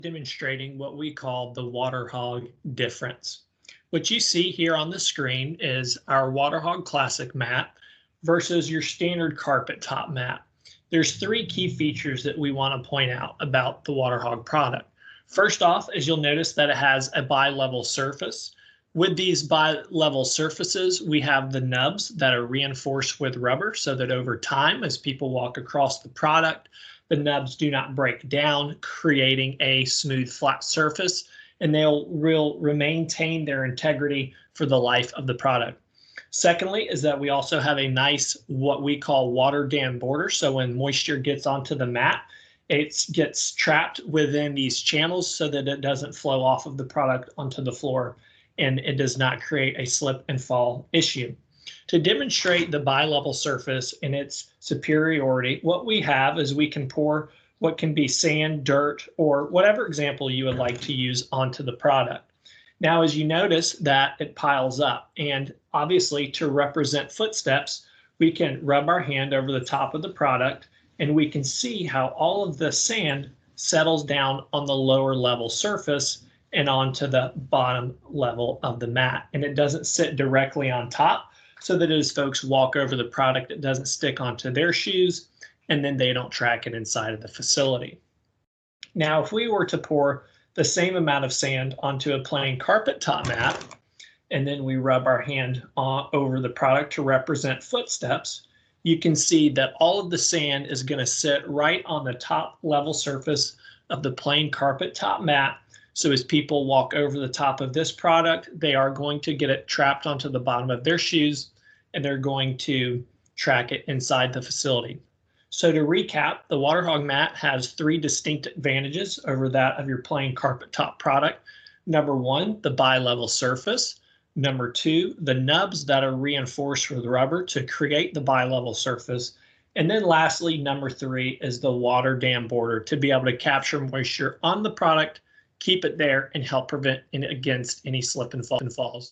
Demonstrating what we call the WaterHog difference. What you see here on the screen is our WaterHog Classic mat versus your standard carpet top mat. There's three key features that we want to point out about the WaterHog product. First off, is you'll notice that it has a bi-level surface. With these bi-level surfaces, we have the nubs that are reinforced with rubber so that over time, as people walk across the product, the nubs do not break down, creating a smooth, flat surface, and they'll maintain their integrity for the life of the product. Secondly, is that we also have a nice, what we call water dam border. So when moisture gets onto the mat, it gets trapped within these channels so that it doesn't flow off of the product onto the floor, and it does not create a slip and fall issue. To demonstrate the bi-level surface and its superiority, what we have is we can pour what can be sand, dirt, or whatever example you would like to use onto the product. Now, as you notice that it piles up, and obviously to represent footsteps, we can rub our hand over the top of the product and we can see how all of the sand settles down on the lower level surface and onto the bottom level of the mat. And it doesn't sit directly on top, so that as folks walk over the product, it doesn't stick onto their shoes and then they don't track it inside of the facility. Now, if we were to pour the same amount of sand onto a plain carpet top mat, and then we rub our hand over the product to represent footsteps, you can see that all of the sand is going to sit right on the top level surface of the plain carpet top mat. So as people walk over the top of this product, they are going to get it trapped onto the bottom of their shoes, and they're going to track it inside the facility. So to recap, the WaterHog mat has three distinct advantages over that of your plain carpet top product. Number one, the bi-level surface. Number two, the nubs that are reinforced with rubber to create the bi-level surface. And then lastly, number three is the water dam border to be able to capture moisture on the product, keep it there, and help prevent against any slip and falls.